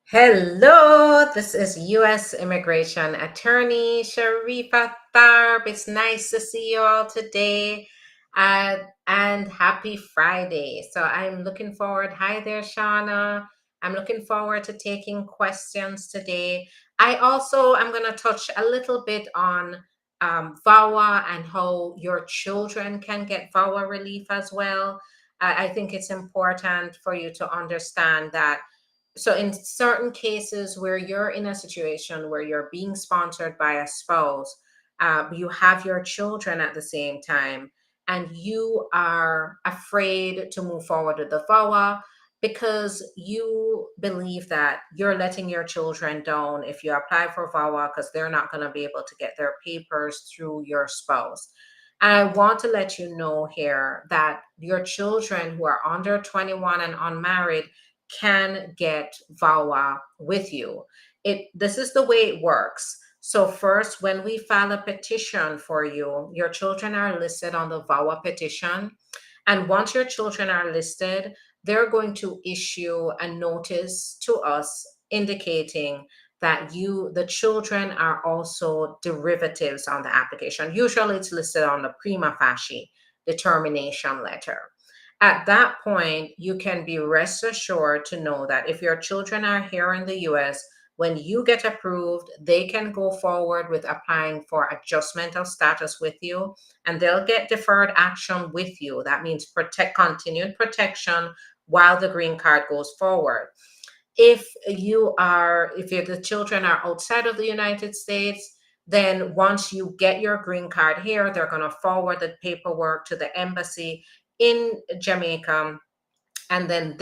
Hello, this is U.S. Immigration Attorney Sharifa Tharpe. It's nice to see you all today, and happy Friday. So I'm looking forward. Hi there, Shauna. I'm looking forward to taking questions today. I also am going to touch a little bit on VAWA and how your children can get VAWA relief as well. I think it's important for you to understand that so, in certain cases where you're in a situation where you're being sponsored by a spouse, you have your children at the same time, and you are afraid to move forward with the VAWA because you believe that you're letting your children down if you apply for VAWA because they're not going to be able to get their papers through your spouse. And I want to let you know here that your children who are under 21 and unmarried can get VAWA with you. This is the way it works. So first, when we file a petition for you, your children are listed on the VAWA petition. And once your children are listed, they're going to issue a notice to us indicating that the children are also derivatives on the application. Usually it's listed on the prima facie determination letter. At that point, you can be rest assured to know that if your children are here in the US, when you get approved, they can go forward with applying for adjustment of status with you, and they'll get deferred action with you. That means continued protection while the green card goes forward. If the children are outside of the United States, then once you get your green card here, they're going to forward the paperwork to the embassy in Jamaica. And then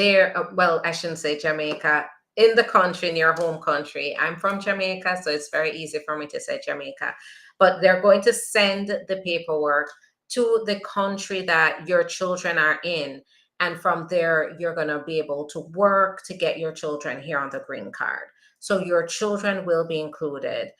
well, I shouldn't say Jamaica, in the country, in your home country. I'm from Jamaica, so it's very easy for me to say Jamaica. But they're going to send the paperwork to the country that your children are in. And from there, you're going to be able to work to get your children here on the green card. So your children will be included.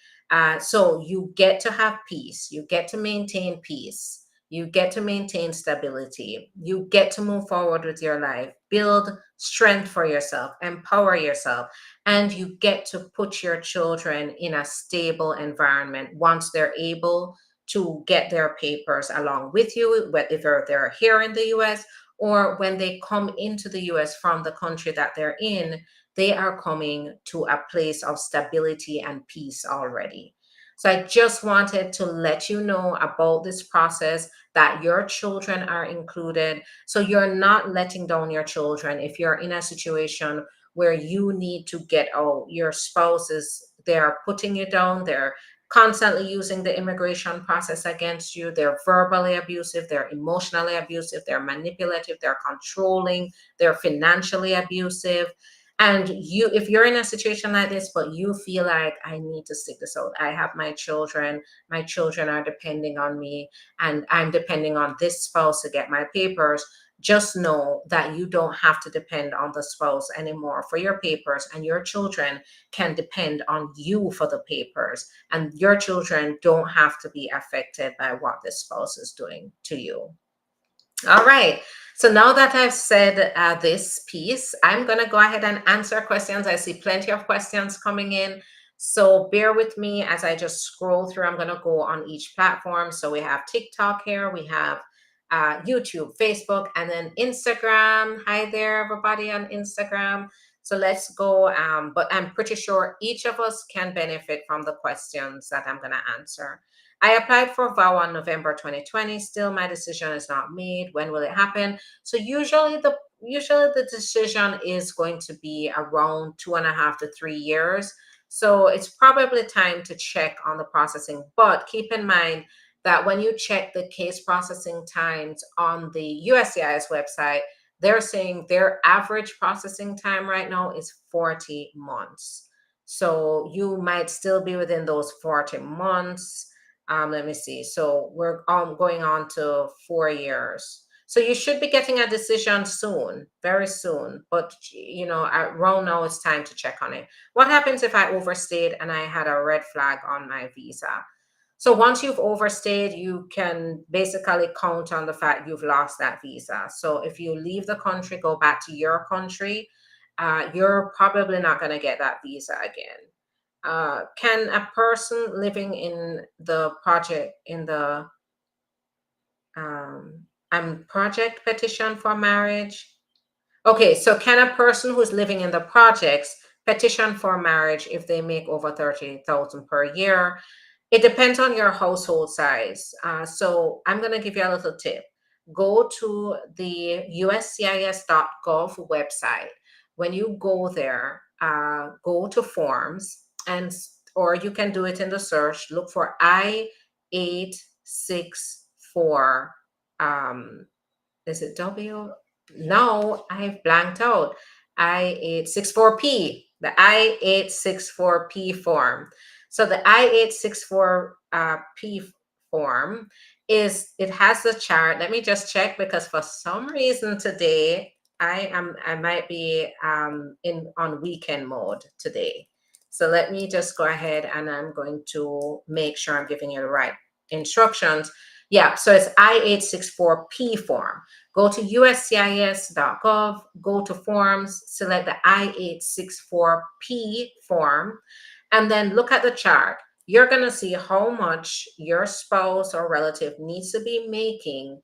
So you get to have peace. You get to maintain peace. You get to maintain stability. You get to move forward with your life, build strength for yourself, empower yourself, and you get to put your children in a stable environment once they're able to get their papers along with you, whether they're here in the US or when they come into the US from the country that they're in, they are coming to a place of stability and peace already. So I just wanted to let you know about this process, that your children are included. So you're not letting down your children if you're in a situation where you need to get out. Your spouse they're putting you down. They're constantly using the immigration process against you. They're verbally abusive. They're emotionally abusive. They're manipulative. They're controlling. They're financially abusive. And if you're in a situation like this, but you feel like I need to stick this out, I have my children are depending on me, and I'm depending on this spouse to get my papers, just know that you don't have to depend on the spouse anymore for your papers, and your children can depend on you for the papers, and your children don't have to be affected by what the spouse is doing to you. All right. So now that I've said this piece, I'm going to go ahead and answer questions. I see plenty of questions coming in. So bear with me as I just scroll through. I'm going to go on each platform. So we have TikTok here. We have YouTube, Facebook, and then Instagram. Hi there, everybody on Instagram. So let's go. But I'm pretty sure each of us can benefit from the questions that I'm going to answer. I applied for VAWA in November 2020. Still, my decision is not made. When will it happen? So usually the decision is going to be around 2.5 to 3 years. So it's probably time to check on the processing. But keep in mind that when you check the case processing times on the USCIS website, they're saying their average processing time right now is 40 months. So you might still be within those 40 months. Let me see. So we're going on to 4 years. So you should be getting a decision soon, very soon. But around now it's time to check on it. What happens if I overstayed and I had a red flag on my visa? So once you've overstayed, you can basically count on the fact you've lost that visa. So if you leave the country, go back to your country, you're probably not going to get that visa again. Can a person living in the project in the project petition for marriage? Okay, so can a person who's living in the projects petition for marriage if they make over 30,000 per year? It depends on your household size. So I'm going to give you a little tip. Go to the uscis.gov website. When you go there, go to forms, and or you can do it in the search. Look for I-864. Is it W? No, I've blanked out. I-864P, the I-864P form. So the I-864P form it has the chart. Let me just check, because for some reason today I might be in on weekend mode today. So let me just go ahead, and I'm going to make sure I'm giving you the right instructions. Yeah, so it's I-864P form. Go to uscis.gov, go to forms, select the I-864P form, and then look at the chart. You're going to see how much your spouse or relative needs to be making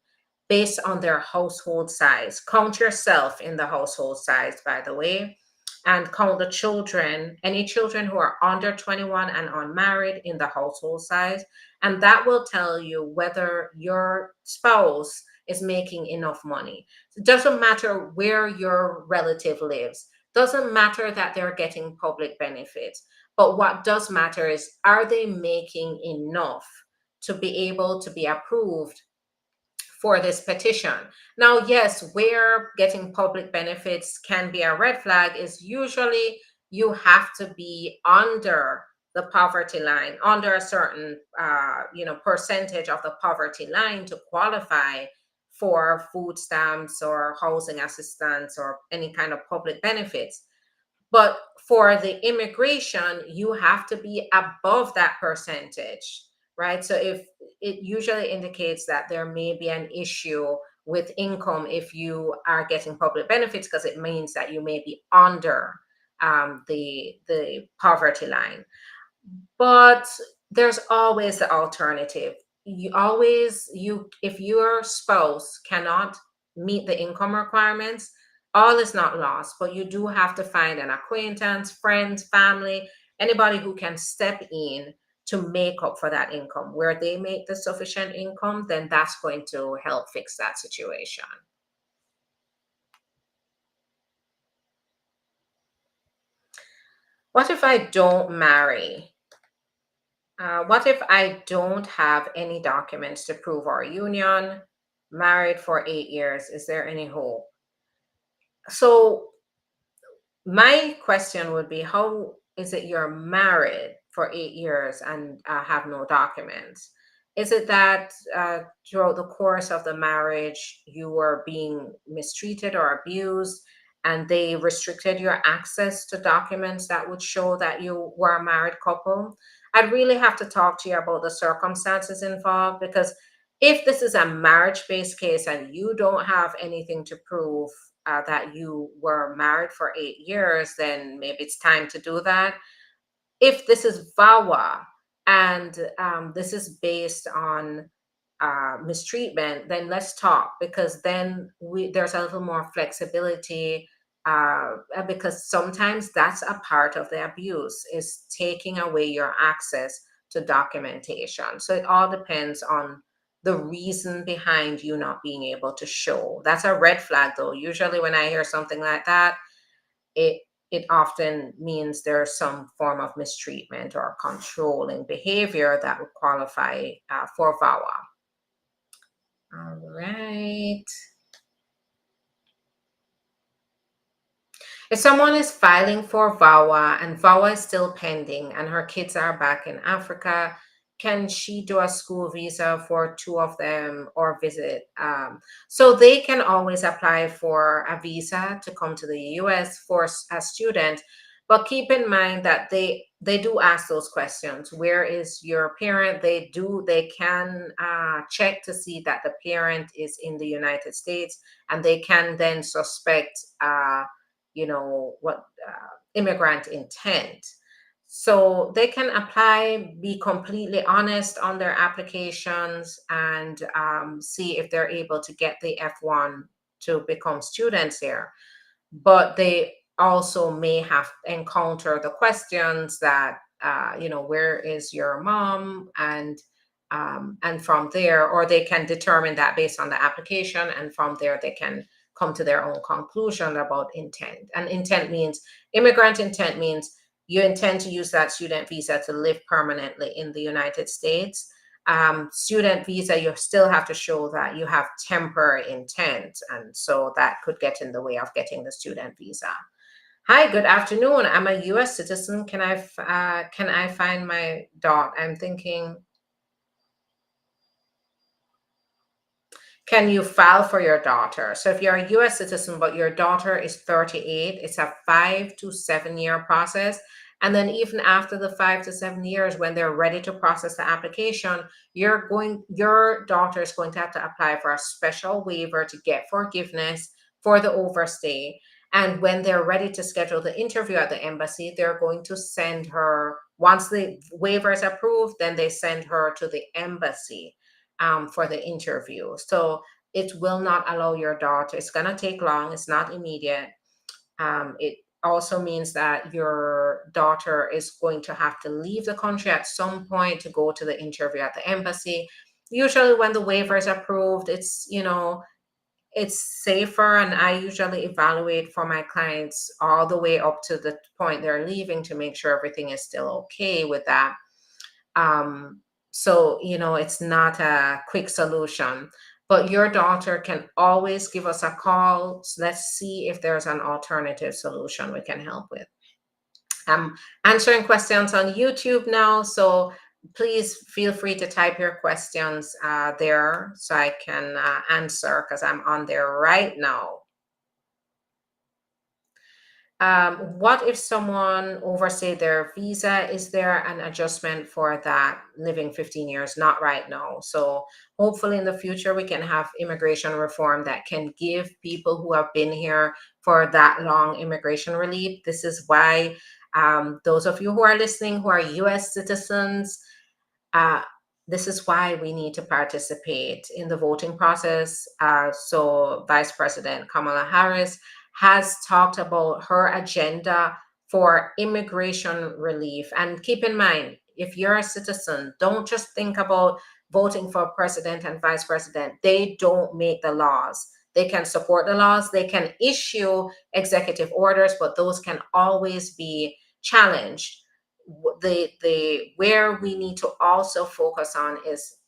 based on their household size. Count yourself in the household size, by the way, and count the children, any children who are under 21 and unmarried, in the household size. And that will tell you whether your spouse is making enough money. It doesn't matter where your relative lives. Doesn't matter that they're getting public benefits. But what does matter is, are they making enough to be able to be approved for this petition? Now, yes, where getting public benefits can be a red flag is usually you have to be under the poverty line, under a certain percentage of the poverty line to qualify for food stamps or housing assistance or any kind of public benefits. But for the immigration, you have to be above that percentage, right? So if it usually indicates that there may be an issue with income if you are getting public benefits, because it means that you may be under the poverty line. But there's always the alternative. If your spouse cannot meet the income requirements, all is not lost, but you do have to find an acquaintance, friends, family, anybody who can step in to make up for that income. Where they make the sufficient income, then that's going to help fix that situation. What if I don't marry? What if I don't have any documents to prove our union? Married for 8 years, is there any hope? So, my question would be, how is it you're married for 8 years and have no documents? Is it that throughout the course of the marriage you were being mistreated or abused, and they restricted your access to documents that would show that you were a married couple? I'd really have to talk to you about the circumstances involved, because if this is a marriage based case and you don't have anything to prove that you were married for 8 years, then maybe it's time to do that. If this is VAWA, and this is based on mistreatment, then let's talk, because then there's a little more flexibility, because sometimes that's a part of the abuse, is taking away your access to documentation. So it all depends on the reason behind you not being able to show. That's a red flag, though. Usually when I hear something like that, it it often means there's some form of mistreatment or controlling behavior that would qualify for VAWA. All right. If someone is filing for VAWA and VAWA is still pending and her kids are back in Africa, can she do a school visa for two of them or visit? So they can always apply for a visa to come to the US for a student, but keep in mind that they do ask those questions. Where is your parent? They can check to see that the parent is in the United States, and they can then suspect what immigrant intent. So they can apply, be completely honest on their applications, and see if they're able to get the F1 to become students here. But they also may have encounter the questions that, where is your mom? And from there, or they can determine that based on the application, and from there they can come to their own conclusion about intent. And intent means, immigrant intent means you intend to use that student visa to live permanently in the United States. Student visa, you still have to show that you have temporary intent, and so that could get in the way of getting the student visa. Hi, good afternoon. I'm a U.S. citizen. Can I find my dot? I'm thinking, can you file for your daughter? So if you're a US citizen, but your daughter is 38, it's a 5 to 7 year process. And then even after the 5 to 7 years, when they're ready to process the application, your daughter is going to have to apply for a special waiver to get forgiveness for the overstay. And when they're ready to schedule the interview at the embassy, they're going to send her, once the waiver is approved, then they send her to the embassy for the interview. So it will not allow your daughter, it's going to take long, it's not immediate. It also means that your daughter is going to have to leave the country at some point to go to the interview at the embassy. Usually when the waiver is approved, it's safer, and I usually evaluate for my clients all the way up to the point they're leaving to make sure everything is still okay with that. So, it's not a quick solution, but your daughter can always give us a call. So let's see if there's an alternative solution we can help with. I'm answering questions on YouTube now, so please feel free to type your questions there so I can answer, because I'm on there right now. What if someone overstayed their visa? Is there an adjustment for that living 15 years? Not right now. So hopefully in the future we can have immigration reform that can give people who have been here for that long immigration relief. This is why those of you who are listening who are US citizens, uh, this is why we need to participate in the voting process. So Vice President Kamala Harris has talked about her agenda for immigration relief. And keep in mind, if you're a citizen, don't just think about voting for president and vice president. They don't make the laws. They can support the laws, they can issue executive orders, but those can always be challenged. The where we need to also focus on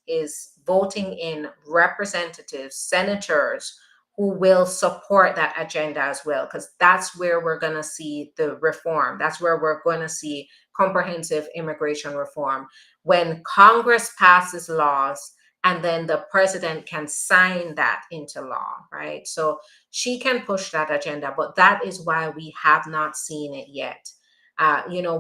is voting in representatives, senators who will support that agenda as well, because that's where we're going to see the reform. That's where we're going to see comprehensive immigration reform, when Congress passes laws and then the president can sign that into law, right? So she can push that agenda, but that is why we have not seen it yet.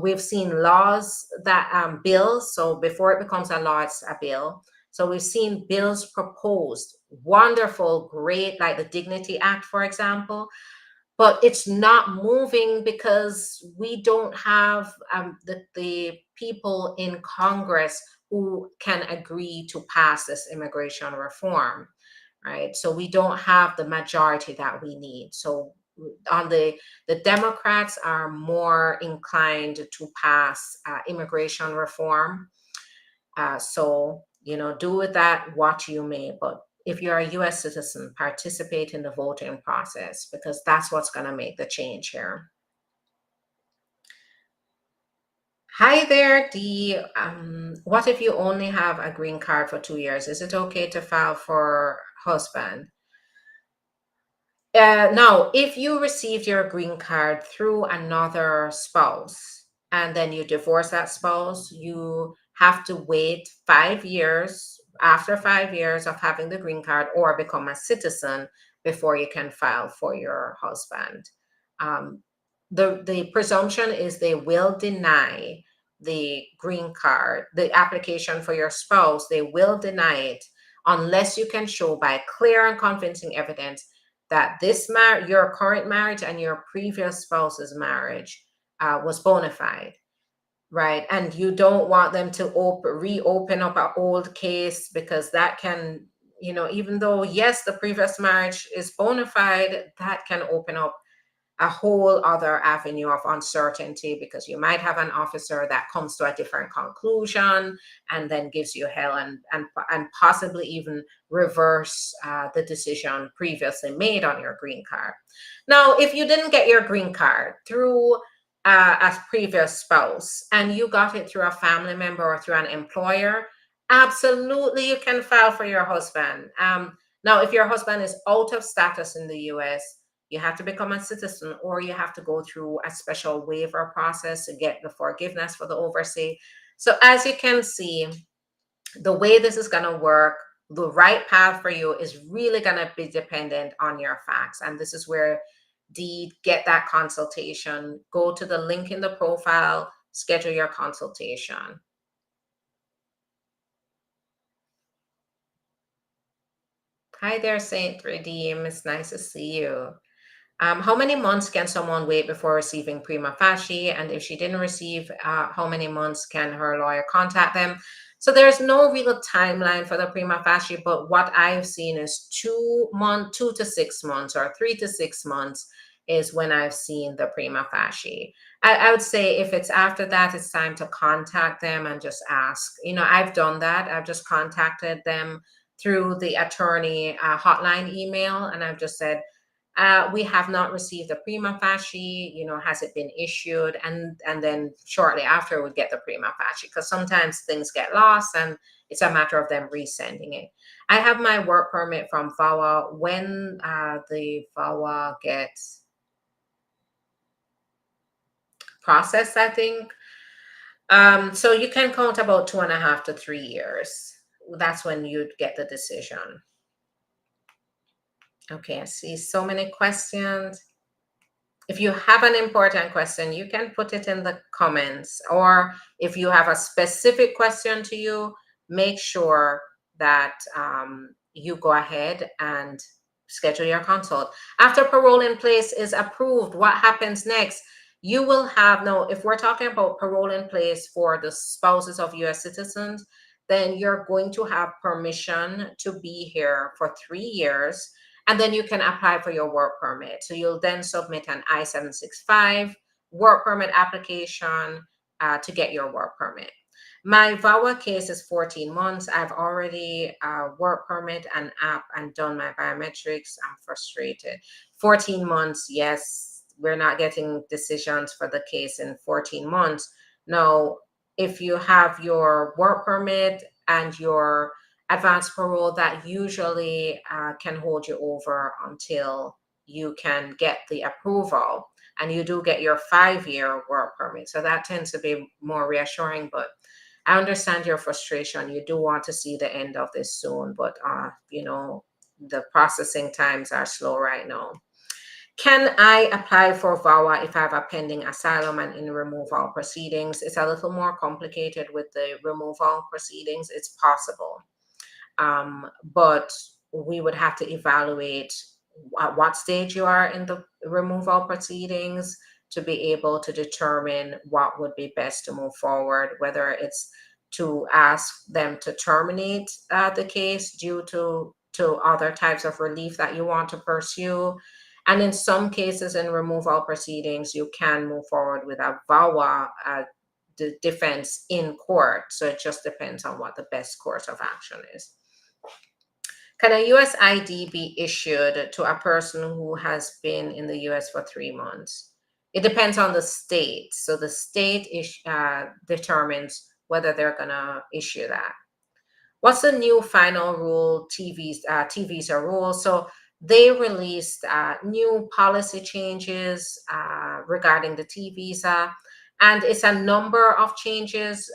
We've seen laws that bills. So before it becomes a law, it's a bill. So we've seen bills proposed, wonderful, great, like the Dignity Act, for example, but it's not moving because we don't have the people in Congress who can agree to pass this immigration reform, right? So we don't have the majority that we need. So on the Democrats are more inclined to pass immigration reform. So do with that what you may. But if you're a U.S. citizen, participate in the voting process, because that's what's going to make the change here. Hi there, Dee. What if you only have a green card for 2 years? Is it okay to file for husband? No, if you received your green card through another spouse and then you divorce that spouse, you have to wait 5 years, after 5 years of having the green card, or become a citizen before you can file for your husband. Um, the presumption is they will deny the green card, the application for your spouse, they will deny it unless you can show by clear and convincing evidence that your current marriage and your previous spouse's marriage was bona fide, right? And you don't want them to reopen up an old case, because that can, even though, yes, the previous marriage is bona fide, that can open up a whole other avenue of uncertainty, because you might have an officer that comes to a different conclusion and then gives you hell, and possibly even reverse the decision previously made on your green card. Now, if you didn't get your green card through a previous spouse and you got it through a family member or through an employer, absolutely you can file for your husband. Now, if your husband is out of status in the US, you have to become a citizen, or you have to go through a special waiver process to get the forgiveness for the overstay. So as you can see, the way this is going to work, the right path for you is really going to be dependent on your facts. And this is where get that consultation. Go to the link in the profile, schedule your consultation. Hi there, Saint Redeem. It's nice to see you. How many months can someone wait before receiving prima facie? And if she didn't receive, how many months can her lawyer contact them? So there's no real timeline for the prima facie, but what I've seen is 2 to 6 months, or 3 to 6 months is when I've seen the prima facie. I would say if it's after that, it's time to contact them and just ask. I've done that. I've just contacted them through the attorney hotline email, and I've just said, we have not received the prima facie, has it been issued? And then shortly after we get the prima facie, because sometimes things get lost and it's a matter of them resending it. I have my work permit from VAWA. When the VAWA gets processed, I think. So you can count about 2.5 to 3 years. That's when you'd get the decision. Okay, I see so many questions. If you have an important question, you can put it in the comments, or if you have a specific question to you, make sure that you go ahead and schedule your consult. After parole in place is approved, what happens next? You will have, no, if we're talking about parole in place for the spouses of US citizens, then you're going to have permission to be here for 3 years. And then you can apply for your work permit. So you'll then submit an I-765 work permit application to get your work permit. My VAWA case is 14 months. I've already work permit and app and done my biometrics. I'm frustrated. 14 months, yes, we're not getting decisions for the case in 14 months. Now, if you have your work permit and your advanced parole, that usually can hold you over until you can get the approval, and you do get your 5-year work permit. So that tends to be more reassuring, but I understand your frustration. You do want to see the end of this soon, but the processing times are slow right now. Can I apply for VAWA if I have a pending asylum and in removal proceedings? It's a little more complicated with the removal proceedings. It's possible. But we would have to evaluate at what stage you are in the removal proceedings to be able to determine what would be best to move forward, whether it's to ask them to terminate the case due to other types of relief that you want to pursue. And in some cases in removal proceedings, you can move forward with a VAWA defense in court. So it just depends on what the best course of action is. Can a US ID be issued to a person who has been in the US for 3 months? It depends on the state. So the state determines whether they're going to issue that. What's the new final rule, T visa rule? So they released new policy changes regarding the T visa. And it's a number of changes,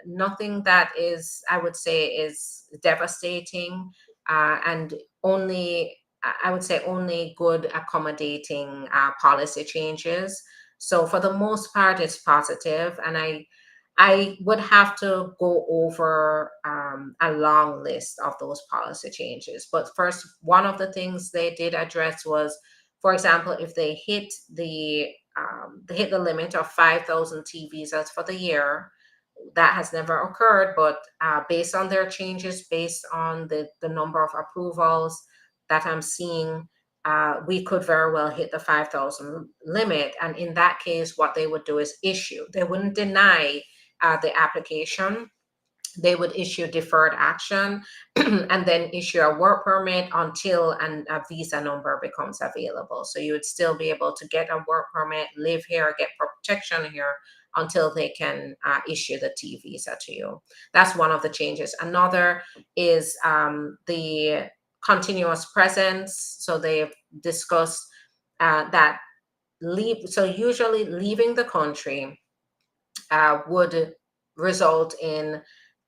nothing that is, I would say, is devastating, and only, I would say, only good accommodating policy changes. So for the most part, it's positive. And I would have to go over a long list of those policy changes. But first, one of the things they did address was, for example, if they hit the limit of 5,000 T visas for the year. That has never occurred, but based on their changes, based on the number of approvals that I'm seeing, we could very well hit the 5,000 limit. And in that case, what they would do is issue. They wouldn't deny the application. They would issue deferred action and then issue a work permit until a visa number becomes available. So you would still be able to get a work permit, live here, get protection here until they can issue the T visa to you. That's one of the changes. Another is the continuous presence. So they've discussed that so usually leaving the country would result in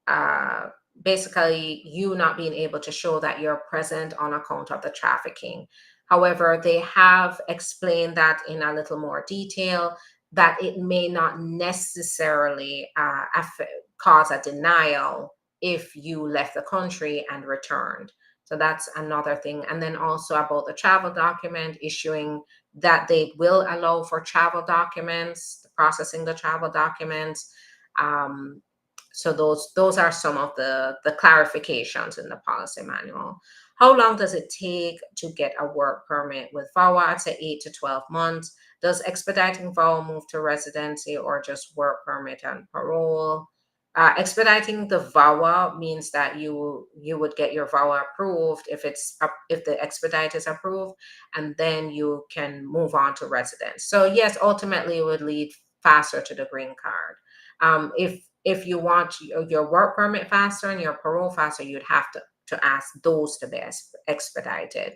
uh, basically you not being able to show that you're present on account of the trafficking. However, they have explained that in a little more detail, that it may not necessarily cause a denial if you left the country and returned. So that's another thing. And then also about the travel document, issuing that they will allow for travel documents, processing the travel documents. Um, so those are some of the clarifications in the policy manual. How long does it take to get a work permit with VAWA? I'd say 8 to 12 months. Does expediting VAWA move to residency or just work permit and parole? Expediting the VAWA means that you would get your VAWA approved if the expedite is approved, and then you can move on to residence. So yes, ultimately it would lead faster to the green card. If you want your work permit faster and your parole faster, you'd have to ask those to be expedited.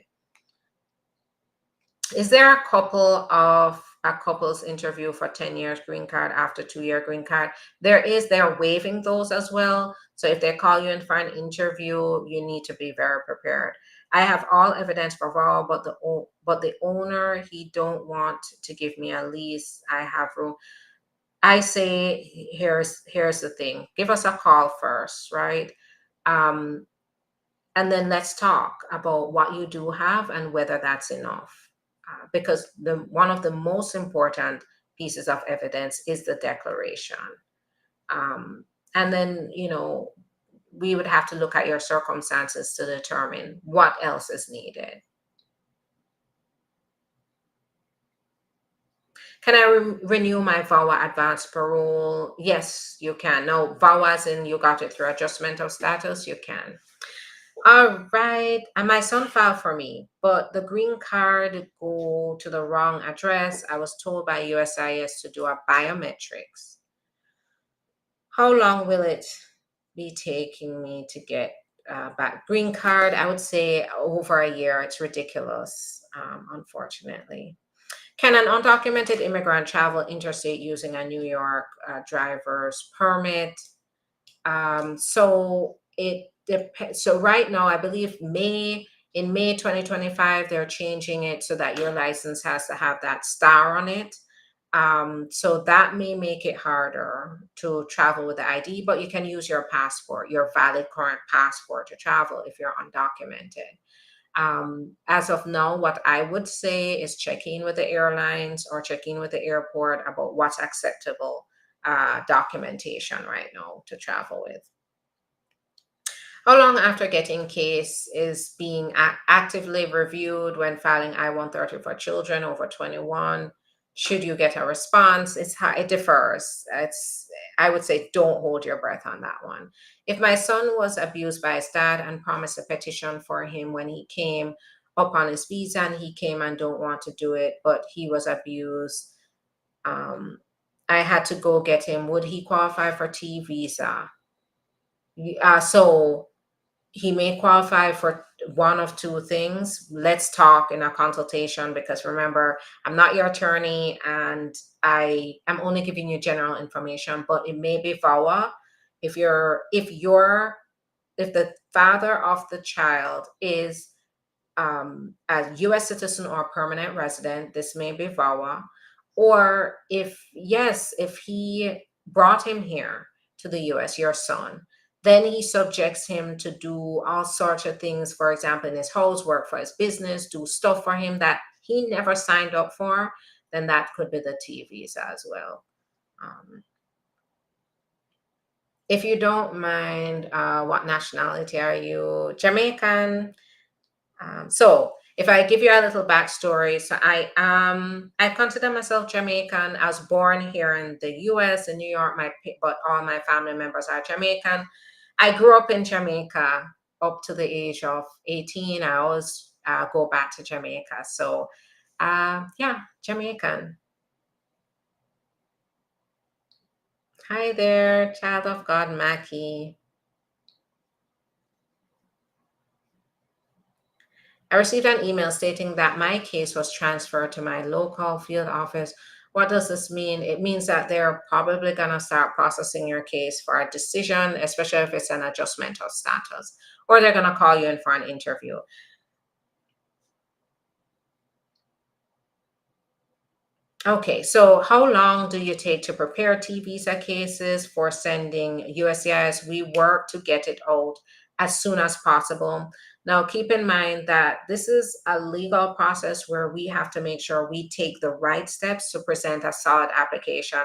Is there a couple's interview for 10 years green card after 2-year green card? They're waiving those as well. So if they call you in for an interview, you need to be very prepared. I have all evidence for VAWA, but the owner, he don't want to give me a lease. I have room. I say, here's the thing. Give us a call first, right? Um, and then let's talk about what you do have and whether that's enough. Because one of the most important pieces of evidence is the declaration. Um, and then, we would have to look at your circumstances to determine what else is needed. Can I renew my VAWA advanced parole? Yes, you can. No, VAWA as in you got it through adjustment of status, you can. All right. And my son filed for me, but the green card go to the wrong address. I was told by USIS to do a biometrics. How long will it be taking me to get back green card? I would say over a year. It's ridiculous, unfortunately. Can an undocumented immigrant travel interstate using a New York driver's permit? So it depends. So right now, I believe in May 2025, they're changing it so that your license has to have that star on it. So that may make it harder to travel with the ID, but you can use your passport, your valid current passport to travel if you're undocumented. As of now, what I would say is check in with the airlines or check in with the airport about what's acceptable documentation right now to travel with. How long after getting case is being actively reviewed when filing I-130 for children over 21? Should you get a response? It differs. I would say don't hold your breath on that one. If my son was abused by his dad and promised a petition for him when he came up on his visa and he came and don't want to do it, but he was abused, I had to go get him. Would he qualify for T visa? So he may qualify for one of two things. Let's talk in a consultation, because remember, I'm not your attorney and I am only giving you general information, but it may be VAWA. If the father of the child is a US citizen or permanent resident, this may be VAWA. Or if he brought him here to the US, your son, then he subjects him to do all sorts of things, for example, in his house, work for his business, do stuff for him that he never signed up for, then that could be the T visa as well. Um, if you don't mind, what nationality are you? Jamaican? So if I give you a little backstory, so I consider myself Jamaican. I was born here in the U.S. in New York. But all my family members are Jamaican. I grew up in Jamaica up to the age of 18. I always go back to Jamaica. So yeah, Jamaican. Hi there, child of God, Mackie. I received an email stating that my case was transferred to my local field office. What does this mean? It means that they're probably going to start processing your case for a decision, especially if it's an adjustment of status, or they're going to call you in for an interview. Okay, so how long do you take to prepare T visa cases for sending USCIS? We work to get it out as soon as possible. Now, keep in mind that this is a legal process where we have to make sure we take the right steps to present a solid application.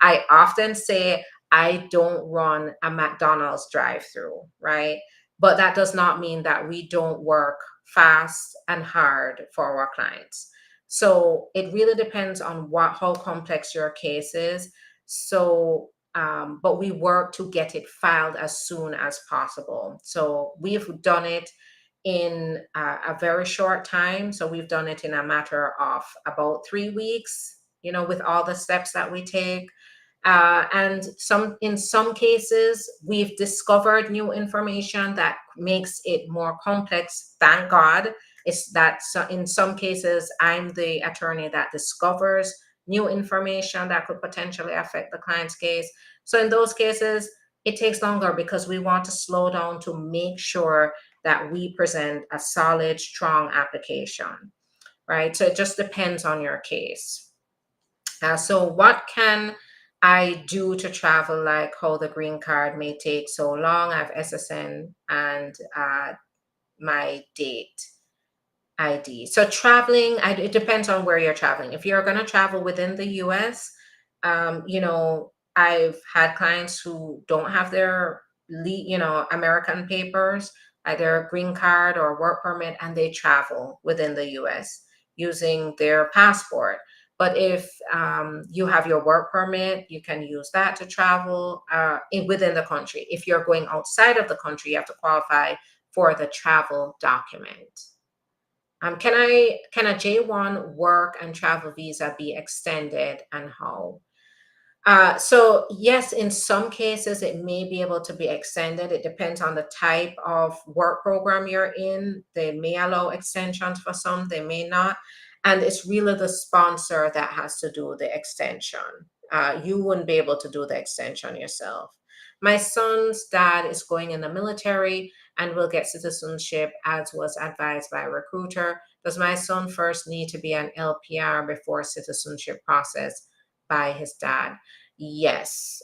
I often say I don't run a McDonald's drive-through, right? But that does not mean that we don't work fast and hard for our clients. So it really depends on how complex your case is. So, but we work to get it filed as soon as possible. So we've done it in a very short time. So we've done it in a matter of about 3 weeks, with all the steps that we take. And in some cases, we've discovered new information that makes it more complex. Thank God. It's that in some cases, I'm the attorney that discovers new information that could potentially affect the client's case. So in those cases, it takes longer because we want to slow down to make sure that we present a solid, strong application, right? So it just depends on your case. So what can I do to travel, like how the green card may take so long? I have SSN and my date ID. So traveling, it depends on where you're traveling. If you're going to travel within the US, I've had clients who don't have their, American papers, either green card or work permit, and they travel within the US using their passport. But if you have your work permit, you can use that to travel within the country. If you're going outside of the country, you have to qualify for the travel document. Can a J1 work and travel visa be extended, and how? So yes, in some cases it may be able to be extended. It depends on the type of work program you're in. They may allow extensions for some, they may not. And it's really the sponsor that has to do the extension. You wouldn't be able to do the extension yourself. My son's dad is going in the military and will get citizenship as was advised by a recruiter. Does my son first need to be an LPR before citizenship process by his dad? Yes,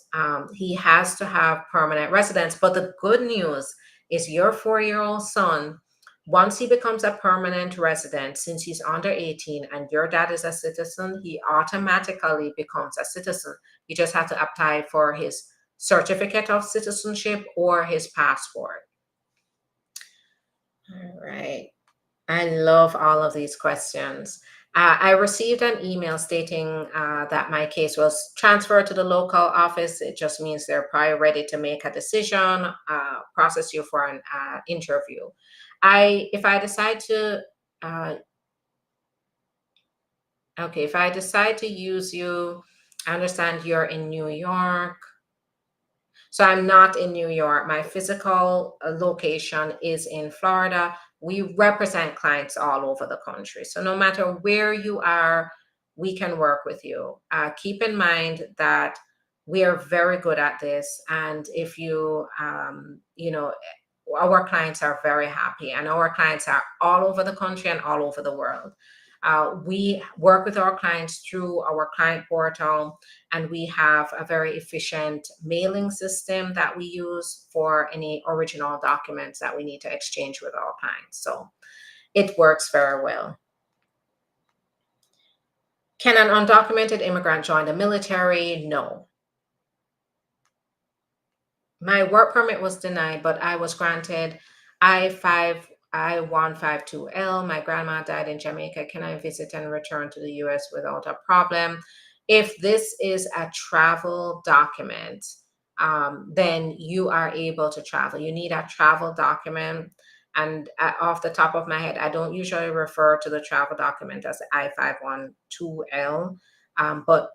he has to have permanent residence. But the good news is your 4-year-old son, once he becomes a permanent resident, since he's under 18 and your dad is a citizen, he automatically becomes a citizen. You just have to apply for his certificate of citizenship or his passport. All right. I love all of these questions. I received an email stating that my case was transferred to the local office. It just means they're probably ready to make a decision, process you for an interview. If I decide to, okay, if I decide to use you, I understand you're in New York. So I'm not in New York. My physical location is in Florida. We represent clients all over the country. So no matter where you are, we can work with you. Keep in mind that we are very good at this. And if our clients are very happy, and our clients are all over the country and all over the world. We work with our clients through our client portal, and we have a very efficient mailing system that we use for any original documents that we need to exchange with our clients. So it works very well. Can an undocumented immigrant join the military? No. My work permit was denied, but I was granted I-5, I-152L. My grandma died in Jamaica. Can I visit and return to the US without a problem? If this is a travel document, then you are able to travel. You need a travel document. And off the top of my head, I don't usually refer to the travel document as the I-512L. But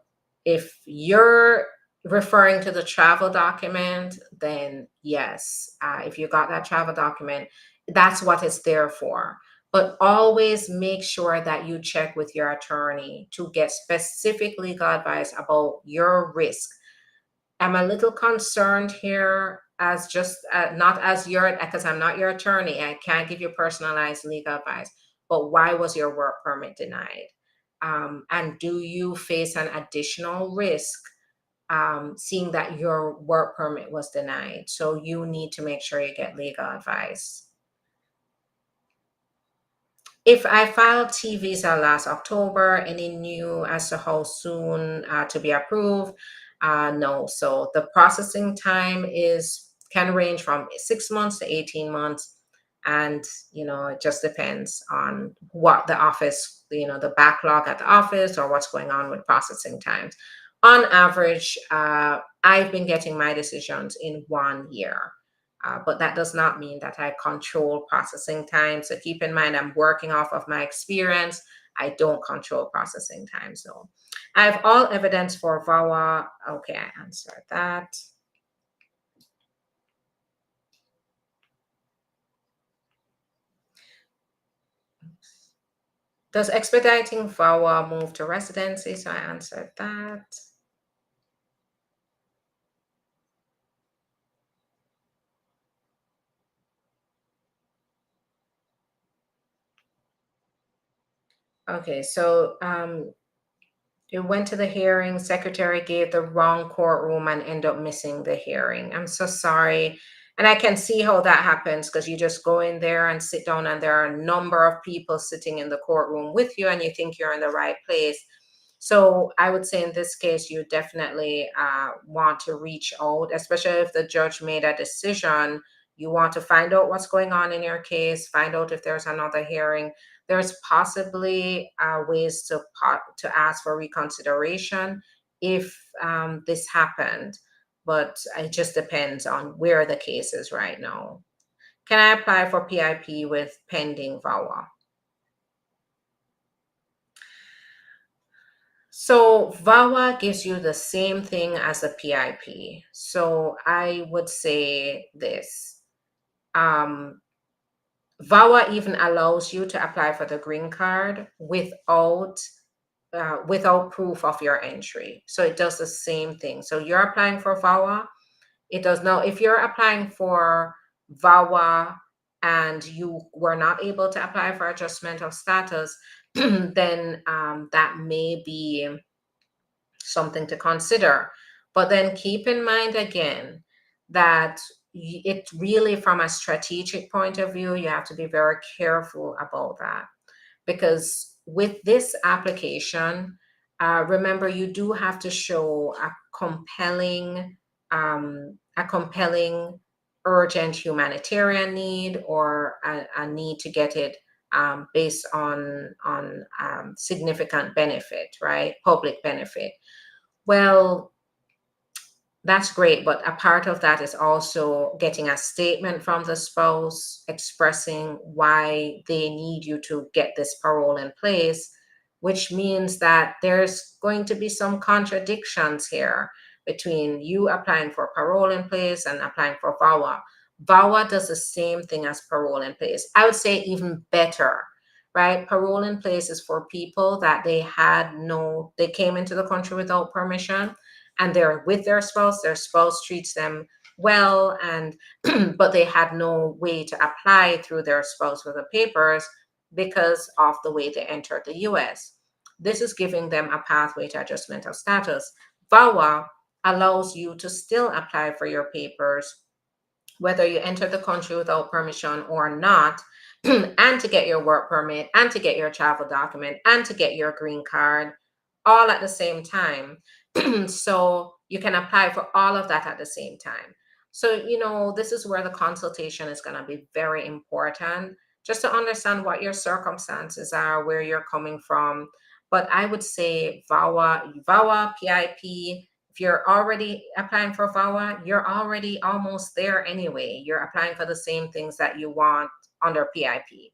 if you're referring to the travel document, then yes, if you got that travel document, that's what it's there for. But always make sure that you check with your attorney to get specific legal advice about your risk. I'm a little concerned here as just not as your, because I'm not your attorney. I can't give you personalized legal advice. But why was your work permit denied? And do you face an additional risk seeing that your work permit was denied? So you need to make sure you get legal advice. If I filed T visa last October, any new as to how soon to be approved? No. So the processing time can range from 6 months to 18 months. And, it just depends on what the office, the backlog at the office or what's going on with processing times. On average, I've been getting my decisions in 1 year. But that does not mean that I control processing time. So keep in mind, I'm working off of my experience. I don't control processing time. So I have all evidence for VAWA. Okay, I answered that. Does expediting VAWA move to residency? So I answered that. Okay, so you went to the hearing, secretary gave the wrong courtroom and end up missing the hearing. I'm so sorry. And I can see how that happens because you just go in there and sit down and there are a number of people sitting in the courtroom with you and you think you're in the right place. So I would say in this case, you definitely want to reach out, especially if the judge made a decision. You want to find out what's going on in your case, find out if there's another hearing. There's possibly ways to ask for reconsideration if this happened, but it just depends on where the case is right now. Can I apply for PIP with pending VAWA? So VAWA gives you the same thing as a PIP. So I would say this. VAWA even allows you to apply for the green card without proof of your entry. So it does the same thing. So you're applying for VAWA. It does now. If you're applying for VAWA and you were not able to apply for adjustment of status, then that may be something to consider. But then keep in mind again that it really, from a strategic point of view, you have to be very careful about that. Because with this application, remember, you do have to show a compelling urgent humanitarian need or a need to get it based on significant benefit, right? Public benefit. Well, that's great, but a part of that is also getting a statement from the spouse expressing why they need you to get this parole in place, which means that there's going to be some contradictions here between you applying for parole in place and applying for VAWA. VAWA does the same thing as parole in place. I would say even better, right? Parole in place is for people that they came into the country without permission and they're with their spouse treats them well, and but they had no way to apply through their spouse for the papers. because of the way they entered the US. This is giving them a pathway to adjustment of status. VAWA allows you to still apply for your papers, whether you enter the country without permission or not, and to get your work permit, and to get your travel document, and to get your green card, all at the same time. So you can apply for all of that at the same time. So, this is where the consultation is going to be very important, just to understand what your circumstances are, where you're coming from. But I would say VAWA, PIP, if you're already applying for VAWA, you're already almost there anyway. You're applying for the same things that you want under PIP.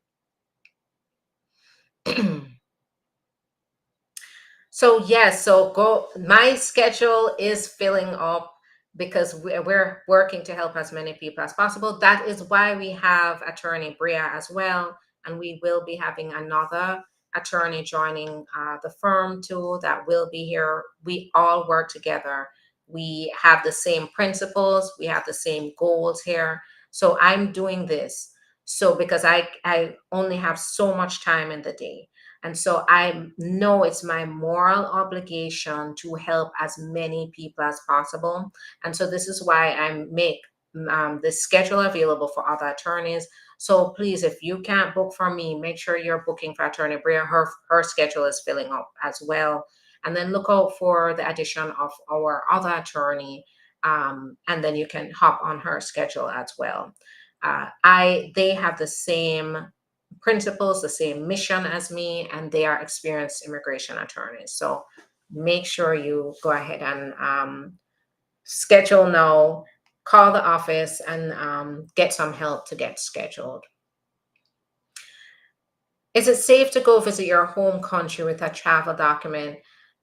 So yes, so go. My schedule is filling up because we're working to help as many people as possible. That is why we have Attorney Bria as well, and we will be having another attorney joining the firm too. That will be here. We all work together. We have the same principles. We have the same goals here. So I'm doing this so because I only have so much time in the day. And so I know it's my moral obligation to help as many people as possible. And so this is why I make this schedule available for other attorneys. So please, if you can't book for me, make sure you're booking for Attorney Bria. Her schedule is filling up as well. And then look out for the addition of our other attorney. And then you can hop on her schedule as well. They have the same principles, the same mission as me, and they are experienced immigration attorneys. So make sure you go ahead and schedule now, call the office, and get some help to get scheduled. Is it safe to go visit your home country with a travel document?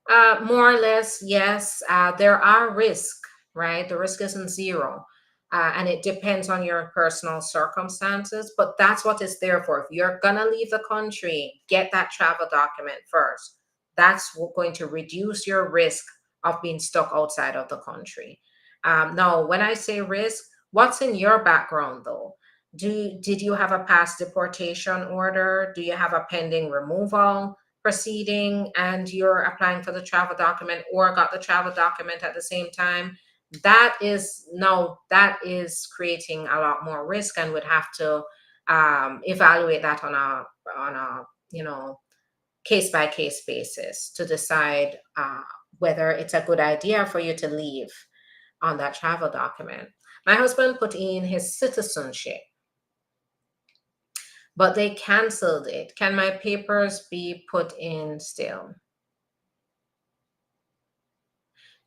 More or less, yes. There are risks, right? The risk isn't zero. And it depends on your personal circumstances, but that's what it's there for. If you're going to leave the country, get that travel document first. That's going to reduce your risk of being stuck outside of the country. Now, when I say risk, what's in your background though? Did you have a past deportation order? Do you have a pending removal proceeding and you're applying for the travel document or got the travel document at the same time? That is creating a lot more risk and would have to evaluate that on a case by case basis to decide whether it's a good idea for you to leave on that travel document. My husband put in his citizenship, but they canceled it. Can my papers be put in still?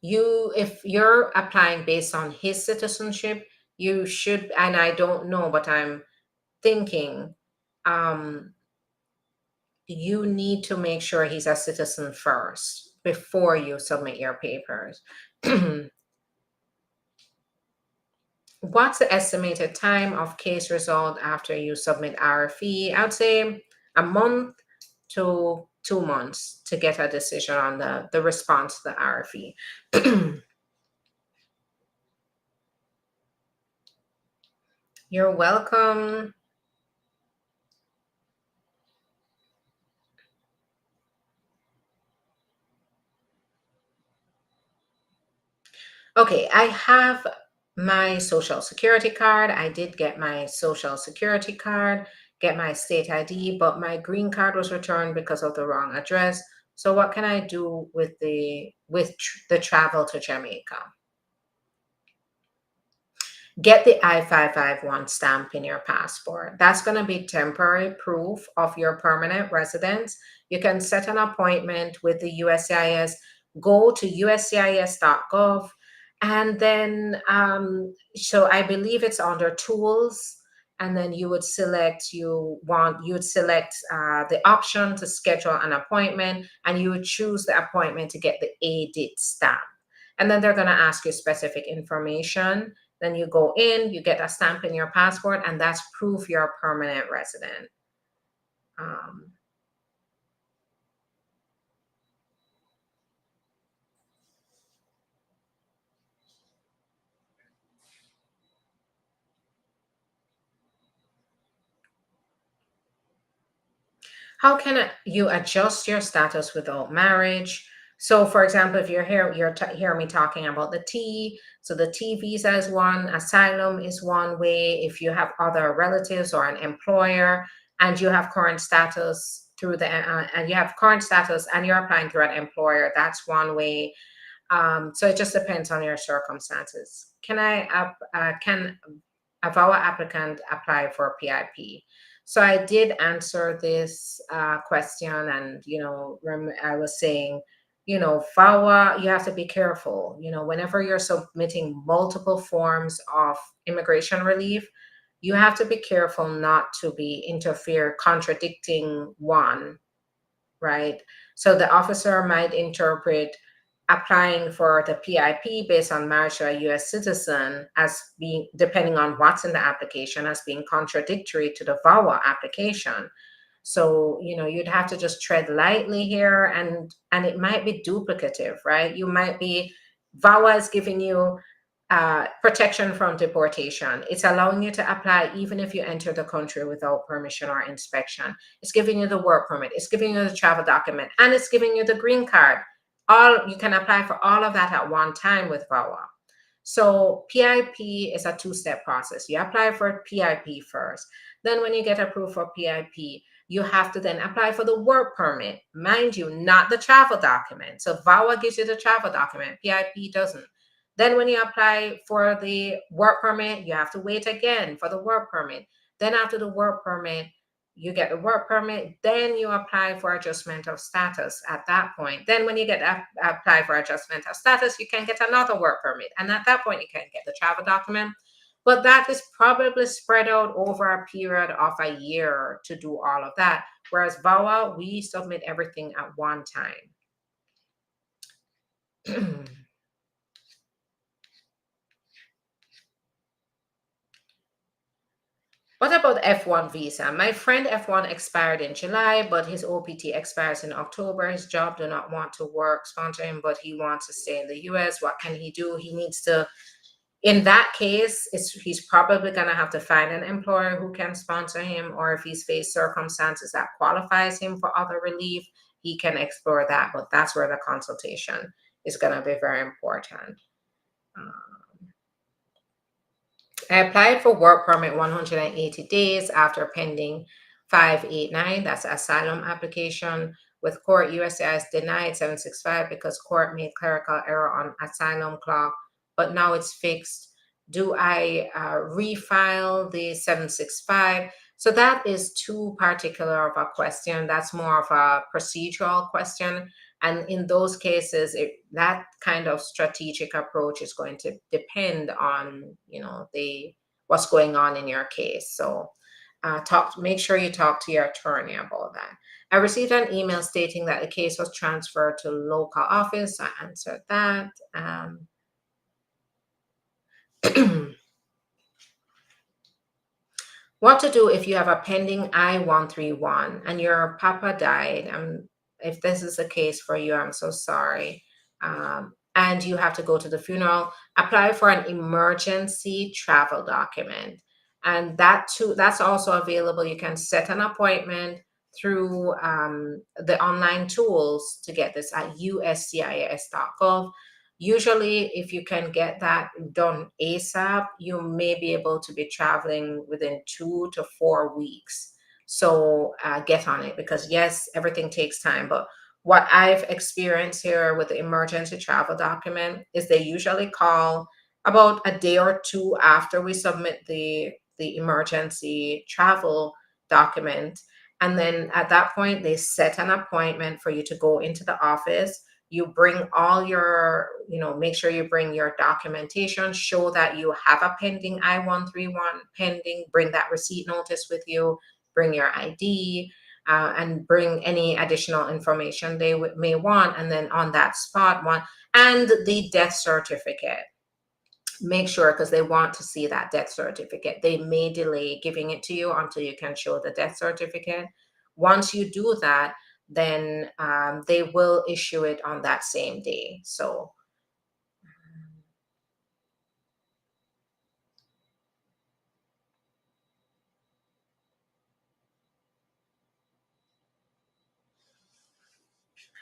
If you're applying based on his citizenship, you should, and I don't know, but I'm thinking um, you need to make sure he's a citizen first before you submit your papers. What's the estimated time of case result after you submit RFE? I would say a month to 2 months to get a decision on the response to the RFE. You're welcome. Okay, I have my social security card. I did get my social security card, get my state ID, but my green card was returned because of the wrong address. So what can I do with the travel to Jamaica? Get the I-551 stamp in your passport. That's going to be temporary proof of your permanent residence. You can set an appointment with the USCIS. Go to uscis.gov, and then so I believe it's under tools, and then you would select the option to schedule an appointment, and you would choose the appointment to get the A-DIT stamp. And then they're going to ask you specific information. Then you go in, you get a stamp in your passport, and that's proof you're a permanent resident. Um, How can you adjust your status without marriage? So, for example, if you're here, hear me talking about the T. So, the T visa is one, asylum is one way. If you have other relatives or an employer, and you have current status through the and you have current status and you're applying through an employer, that's one way. So it just depends on your circumstances. Can a VAWA applicant apply for PIP? So I did answer this question, and I was saying, VAWA, you have to be careful. Whenever you're submitting multiple forms of immigration relief, you have to be careful not to be contradicting one, right? So the officer might interpret applying for the PIP based on marriage to a US citizen as being, depending on what's in the application, as being contradictory to the VAWA application. So, you'd have to just tread lightly here, and it might be duplicative, right? You might be, VAWA is giving you protection from deportation. It's allowing you to apply even if you enter the country without permission or inspection. It's giving you the work permit. It's giving you the travel document, and it's giving you the green card. You can apply for all of that at one time with VAWA. So PIP is a two-step process. You apply for PIP first. Then when you get approved for PIP, you have to then apply for the work permit. Mind you, not the travel document. So VAWA gives you the travel document. PIP doesn't. Then when you apply for the work permit, you have to wait again for the work permit. Then after the work permit, you get the work permit, then you apply for adjustment of status at that point. Then when you apply for adjustment of status, you can get another work permit. And at that point, you can get the travel document. But that is probably spread out over a period of a year to do all of that. Whereas VAWA, we submit everything at one time. What about F1 visa? My friend F1 expired in July, but his OPT expires in October. His job do not want to work, sponsor him, but he wants to stay in the US. What can he do? He needs to, in that case, he's probably going to have to find an employer who can sponsor him, or if he's faced circumstances that qualifies him for other relief, he can explore that. But that's where the consultation is going to be very important. I applied for work permit 180 days after pending 589. That's asylum application. With court, USCIS denied 765 because court made clerical error on asylum clock, but now it's fixed. Do I refile the 765? So that is too particular of a question. That's more of a procedural question. And in those cases, that kind of strategic approach is going to depend on, the what's going on in your case. So make sure you talk to your attorney about that. I received an email stating that the case was transferred to local office. I answered that. What to do if you have a pending I-131 and your papa died? If this is the case for you, I'm so sorry. And you have to go to the funeral, apply for an emergency travel document. And that too, that's also available. You can set an appointment through the online tools to get this at uscis.gov. Usually, if you can get that done ASAP, you may be able to be traveling within 2 to 4 weeks. So get on it, because yes, everything takes time. But what I've experienced here with the emergency travel document is they usually call about a day or two after we submit the emergency travel document. And then at that point, they set an appointment for you to go into the office. You bring all your, make sure you bring your documentation, show that you have a pending I-131 pending, bring that receipt notice with you, bring your ID, and bring any additional information they may want. And then on that spot and the death certificate. Make sure, because they want to see that death certificate. They may delay giving it to you until you can show the death certificate. Once you do that, then they will issue it on that same day. So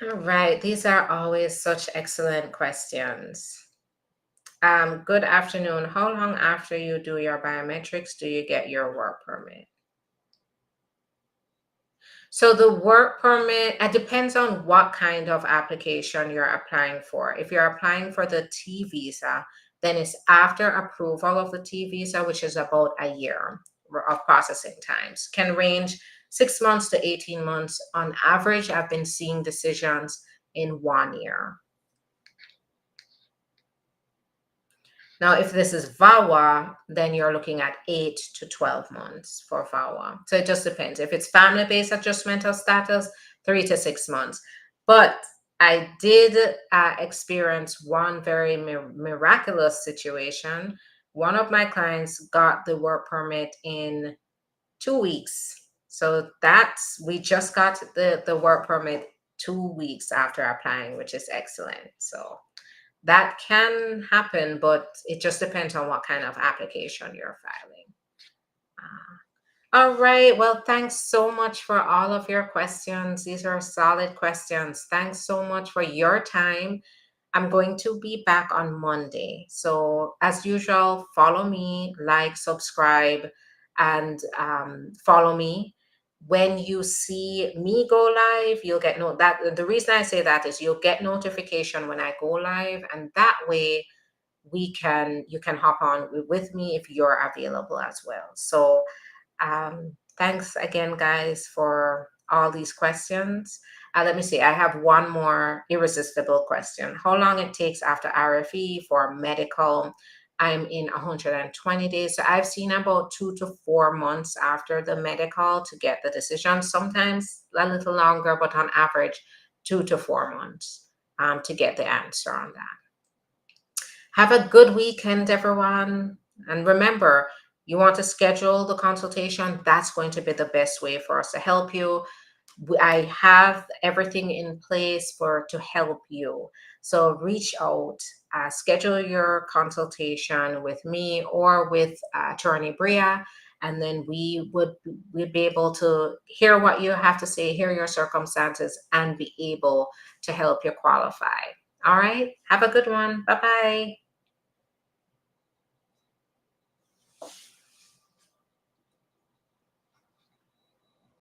All right, these are always such excellent questions. Good afternoon. How long after you do your biometrics do you get your work permit? So the work permit, it depends on what kind of application you're applying for. If you're applying for the T visa, then it's after approval of the T visa, which is about a year of processing times. Can range 6 months to 18 months. On average, I've been seeing decisions in 1 year. Now, if this is VAWA, then you're looking at 8 to 12 months for VAWA. So it just depends. If it's family-based adjustment of status, 3 to 6 months. But I did experience one very miraculous situation. One of my clients got the work permit in 2 weeks. So we just got the work permit 2 weeks after applying, which is excellent. So that can happen, but it just depends on what kind of application you're filing. All right. Well, thanks so much for all of your questions. These are solid questions. Thanks so much for your time. I'm going to be back on Monday. So, as usual, follow me, like, subscribe, and follow me. When you see me go live, you'll get that. The reason I say that is you'll get notification when I go live, and that way you can hop on with me if you're available as well. So thanks again, guys, for all these questions. Let me see. I have one more irresistible question. How long it takes after RFE for medical? I'm in 120 days. So I've seen about 2 to 4 months after the medical to get the decision. Sometimes a little longer, but on average, 2 to 4 months to get the answer on that. Have a good weekend, everyone. And remember, you want to schedule the consultation, that's going to be the best way for us to help you. I have everything in place to help you. So reach out, schedule your consultation with me or with Attorney Bria, and then we'd be able to hear what you have to say, hear your circumstances, and be able to help you qualify. All right. Have a good one. Bye bye.